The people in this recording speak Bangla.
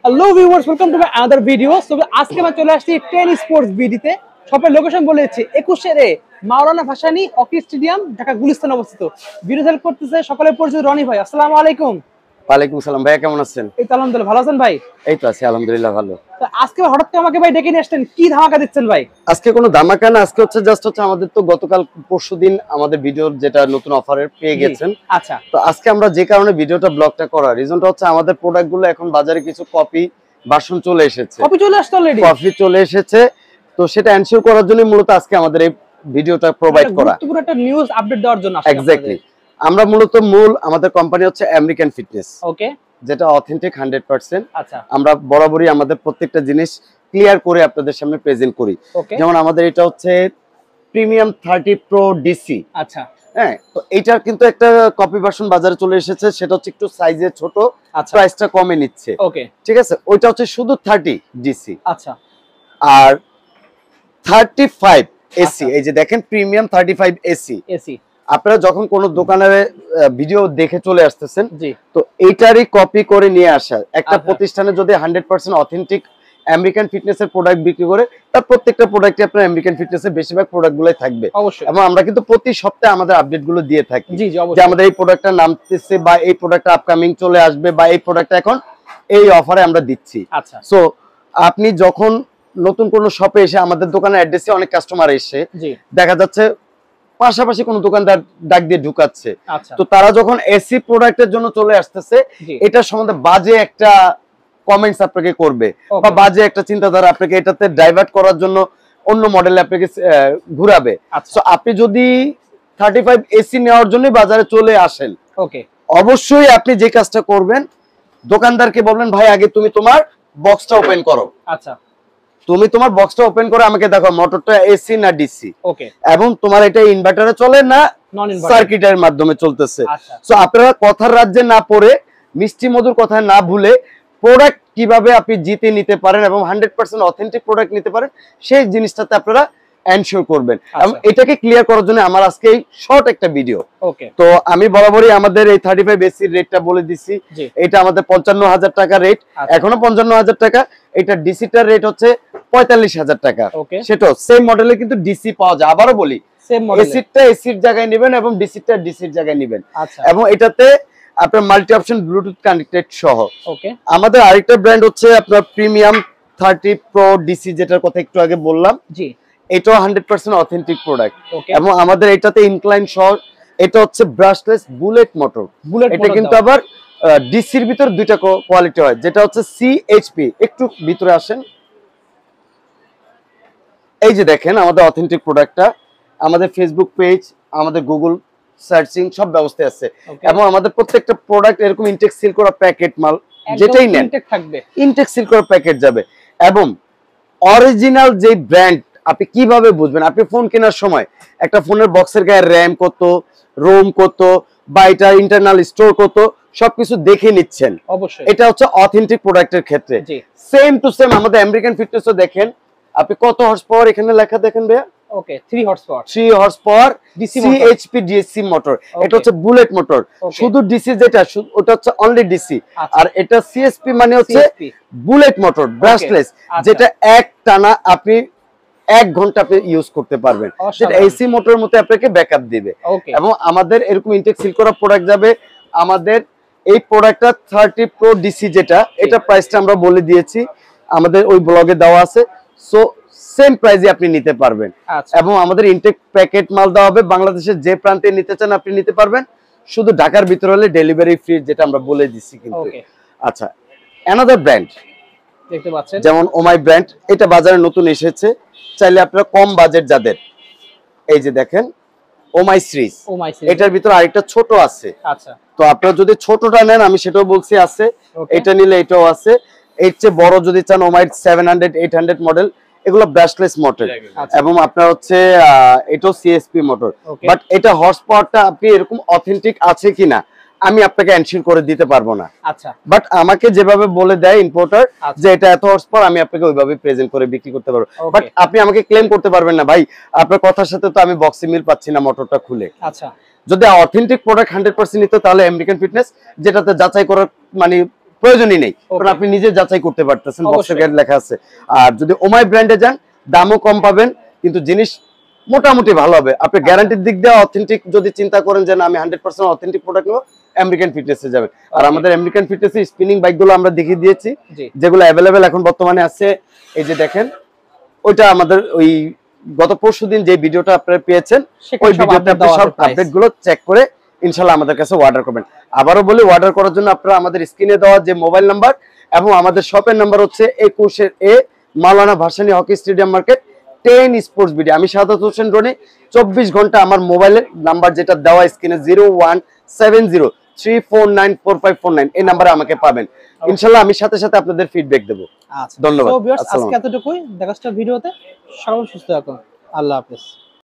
Hello viewers, welcome to my other video. So আজকে আমরা চলে আসছি 10 স্পোর্টস বিডিতে। শপের লোকেশন বলে দিচ্ছি 21 এ মাওলানা ভাসানী হকি স্টেডিয়াম, ঢাকা গুলিস্তান অবস্থিত। ভিডিও হেল্প করতেছে সকলের পরিচিত রনি ভাই। আসসালামু আলাইকুম। ওয়ালাইকুম সালাম ভাই, কেমন আছেন? এই তো আলহামদুলিল্লাহ, ভালো আছেন ভাই? এই তো আছি আলহামদুলিল্লাহ ভালো। তো আজকে হঠাৎ করে আমাকে ভাই ডেকে নিয়ে আসছেন, কি ধামাকা দিচ্ছেন ভাই? আজকে কোনো ধামাকা না, আজকে হচ্ছে জাস্ট হচ্ছে আমাদের তো গতকাল পরশুদিন আমাদের ভিডিওর যেটা নতুন অফারের পেয়ে গেছেন। আচ্ছা, তো আজকে আমরা যে কারণে ভিডিওটা ব্লগটা করার রিজনটা হচ্ছে আমাদের প্রোডাক্টগুলো এখন বাজারে কিছু কপি ভার্সন চলে এসেছে। কপি চলে আসছে অলরেডি? কপি চলে এসেছে, তো সেটা এনশিওর করার জন্য মূলত আজকে আমাদের এই ভিডিওটা প্রোভাইড করা, গুরুত্বপূর্ণ একটা নিউজ আপডেট দেওয়ার জন্য আসছে। এক্স্যাক্টলি। আমরা মূলত আমাদের কোম্পানি হচ্ছে আমেরিকান ফিটনেস, ওকে, যেটা অথেন্টিক 100%। আচ্ছা, আমরা বরাবরই আমাদের প্রত্যেকটা জিনিস ক্লিয়ার করে আপনাদের সামনে প্রেজেন্ট করি। যেমন আমাদের এটা হচ্ছে প্রিমিয়াম 30 প্রো ডিসি। আচ্ছা, হ্যাঁ, তো এটার কিন্তু একটা কপি ভার্সন বাজারে চলে এসেছে, সেটা হচ্ছে একটু সাইজে ছোট, আচ্ছা, প্রাইসটা কমে নিচ্ছে। ওকে, ঠিক আছে, ওইটা হচ্ছে শুধু 30 ডিসি। আচ্ছা, আর 35 এসি, এই যে দেখেন প্রিমিয়াম 35 এসি। এসি আপনারা যখন কোনো দোকানের ভিডিও দেখে চলে আসতেছেন, জি, তো এইটারই কপি করে নিয়ে আসা একটা প্রতিষ্ঠানে যদি 100% অথেন্টিক আমেরিকান ফিটনেসের প্রোডাক্ট বিক্রি করে, তার প্রত্যেকটা প্রোডাক্টে আপনার আমেরিকান ফিটনেসের বেশিরভাগ প্রোডাক্টগুলোই থাকবে অবশ্যই। এবং আমরা কিন্তু প্রতি সপ্তাহে আমাদের আপডেটগুলো দিয়ে থাকি জি জি, যে অবশ্যই। আমাদের এই প্রোডাক্টটা নামতেছে বা এই প্রোডাক্টটা আপকামিং চলে আসবে বা এই প্রোডাক্টটা এখন এই অফারে আমরা দিচ্ছি। আচ্ছা, সো আপনি যখন নতুন কোনো শপে এসে আমাদের দোকানের অ্যাড্রেসে অনেক কাস্টমার এসে দেখা যাচ্ছে পাশাপাশি কোনো দোকানদার ডাক দিয়ে ঢুকাচ্ছে, তো তারা যখন এসি প্রোডাক্টের জন্য চলে আসতেছে, এটার সম্বন্ধে বাজে একটা কমেন্টস আপনাকে করবে বা বাজে একটা চিন্তাধারা আপনাকে এটাতে ডাইভার্ট করার জন্য অন্য মডেলে আপনাকে ঘুরাবে। সো আপনি যদি 35 এসি নেওয়ার জন্য বাজারে চলে আসেন, ওকে, অবশ্যই আপনি যে কাজটা করবেন, দোকানদারকে বলবেন ভাই আগে তুমি তোমার বক্সটা ওপেন করো। আচ্ছা, তুমি তোমার বক্সটা ওপেন করে আমাকে দেখো মোটরটা এসি না ডিসি, ওকে, এবং তোমার এটা ইনভার্টারে চলে না সার্কিটের মাধ্যমে চলতেছে। সো আপনারা কথার রাজ্যে না পড়ে মিষ্টি মধুর কথা না ভুলে প্রোডাক্ট কিভাবে আপনি জিতে নিতে পারেন এবং 100% অথেন্টিক প্রোডাক্ট নিতে পারেন সেই জিনিসটাতে আপনারা এনশিওর করবেন। এবং এটাকে ক্লিয়ার করার জন্য আমার আজকে এই শর্ট একটা ভিডিও। ওকে, তো আমি বরাবরই আমাদের এই 35 এসির রেটটা বলে দিছি, এটা আমাদের 55,000 টাকা রেট, এখনো 55,000 টাকা। এটা ডিসিটার রেট হচ্ছে 45,000 টাকা। সেটাও সেম মডেলে কিন্তু ডিসি পাওয়া যায়। আবারও বলি, এসিটা এসির জায়গায় নেবেন এবং ডিসিটা ডিসির জায়গায় নেবেন, এবং এটাতে আপনার মাল্টি অপশন ব্লুটুথ কানেক্টেড সহ। ওকে, আমাদের আরেকটা ব্র্যান্ড হচ্ছে আপনার প্রিমিয়াম 30 প্রো ডিসি, যেটার কথা একটু আগে বললাম। জি, এটাও 100% অথেন্টিক প্রোডাক্ট এবং আমাদের এটাতে ইনক্লাইন সহ, এটা হচ্ছে ব্রাশলেস বুলেট মোটর। এটা কিন্তু আবার ডিসির ভিতর দুইটা কোয়ালিটি হয়, যেটা হচ্ছে সিএইচপি। একটু ভিতরে আসেন, এই যে দেখেন আমাদের অথেন্টিক প্রোডাক্টটা, আমাদের ফেসবুক পেজ, আমাদের গুগল সার্চিং সব ব্যবস্থা আছে, এবং আমাদের প্রত্যেকটা প্রোডাক্ট এরকম ইনটেক সিল করা প্যাকেট মাল, যেটাই নেন ইনটেক সিল করা প্যাকেট যাবে। এবং অরিজিনাল যে ব্র্যান্ড আপনি কিভাবে বুঝবেন? আপনি ফোন কেনার সময় একটা ফোনের বক্সের গায়ে র্যাম কত, রোম কত, বা এটা ইন্টারনাল স্টোর কত, সবকিছু দেখে নিচ্ছেন। অবশ্যই এটা হচ্ছে অথেন্টিক প্রোডাক্টের ক্ষেত্রে। সেম টু সেম আমাদের আমেরিকান ফিটনেসও দেখেন, আপনি কত হর্স পাওয়ার এখানে লেখা দেখেন ভাইয়া। ওকে, 3 horse power CHP DC motor. এটা হচ্ছে বুলেট মোটর, শুধু ডিসি যেটা ওটা হচ্ছে অনলি ডিসি, আর এটা সিএসপি মানে হচ্ছে বুলেট মোটর ব্রাশলেস, যেটা এক টানা আপনি 1 ঘন্টা আপনি ইউজ করতে পারবেন, যেটা এসি মোটরের মতো আপনাকে ব্যাকআপ দিবে। এবং আমাদের এরকম ইনটেক সিল করা প্রোডাক্ট যাবে। আমাদের এই প্রোডাক্টটা 30 প্রো ডিসি যেটা, এটা প্রাইসটা আমরা বলে দিয়েছি, আমাদের ওই ব্লগে দেওয়া আছে। সো সেম প্রাইসে আপনি নিতে পারবেন, এবং আমাদের ইনটেক প্যাকেট মাল দেওয়া হবে। বাংলাদেশের যে প্রান্তে নিতে চান আপনি নিতে পারবেন, শুধু ঢাকার ভিতরে হলে ডেলিভারি ফ্রি, যেটা আমরা বলে দিচ্ছি কিন্তু। আচ্ছা, অ্যানাদার ব্র্যান্ড দেখতে পাচ্ছেন, যেমন ওমাই ব্র্যান্ড, এটা বাজারে নতুন এসেছে। চাইলে আপনারা কম বাজেট যাদের, এই যে দেখেন ওমাই সিরিজ, এটার ভিতরে আরেকটা ছোট আছে। আচ্ছা, তো আপনারা যদি ছোটটা নেন, আমি সেটাও বলছি আছে, এটা নিলে এটাও আছে। এর চেয়ে বড় যদি চান, ওমাই 700 800 মডেল, এগুলো ব্রাশলেস মোটর, এবং আপনার হচ্ছে এটাও সিএসপি মোটর। বাট এটা হর্স পাওয়ারটা আপনি এরকম অথেন্টিক আছে কিনা আমি আপনাকে এনশিওর করে দিতে পারবো না। আচ্ছা, বাট আমাকে যেভাবে বলে দেয় ইম্পোর্টার যে এটা এত হর্স পাওয়ার, আমি আপনাকে ওইভাবে প্রেজেন্ট করে বিক্রি করতে পারবো। বাট আপনি আমাকে ক্লেম করতে পারবেন না, ভাই আপনার কথার সাথে তো আমি বক্সে মিল পাচ্ছি না মোটরটা খুলে। আচ্ছা, যদি অথেন্টিক প্রোডাক্ট 100% নিতে, তাহলে আমেরিকান ফিটনেস, যেটাতে যাচাই করার মানে প্রয়োজনই নেই, কারণ আপনি নিজে যাচাই করতে পারতেছেন, বক্সের গাইড লেখা আছে। আর যদি ওমাই ব্র্যান্ডে যান দামও কম পাবেন, কিন্তু জিনিস মোটামুটি ভালো হবে। আপনি গ্যারান্টির দিক দিয়ে অথেন্টিক যদি চিন্তা করেন যে আমি 100% অথেন্টিক প্রোডাক্ট নেব, আমেরিকান ফিটনেসে যাবেন। আর আমাদের আমেরিকান ফিটনেসে স্পিনিং বাইকগুলো আমরা দেখিয়ে দিয়েছি, যেগুলো অ্যাভেলেবেল এখন বর্তমানে আছে। এই যে দেখেন, ওইটা আমাদের ওই গত পরশুদিন যে ভিডিওটা আপনারা পেয়েছেন, ওই ভিডিওতে আপনি সব আপডেটগুলো চেক করে ইনশাআল্লাহ আমাদের কাছে অর্ডার করবেন। আবারও বলি, অর্ডার করার জন্য আপনারা আমাদের স্ক্রিনে দেওয়া যে মোবাইল নাম্বার এবং আমাদের শপের নাম্বার হচ্ছে 21A Maulana Bhasani hockey stadium market 10 sports BD. আমি শাহাদাত হোসেন রনি, 24 ঘন্টা আমার মোবাইলের নাম্বার যেটা দেওয়া স্ক্রিনে 017034944549, এই নাম্বারে আমাকে পাবেন। ইনশাআল্লাহ আমি সাথে সাথে আপনাদের ফিডব্যাক দেব। আচ্ছা, ধন্যবাদ। আজকে এতটুকুই, দেখা হচ্ছে ভিডিওতে। সকল সুস্থ থাকুন, আল্লাহ হাফেজ।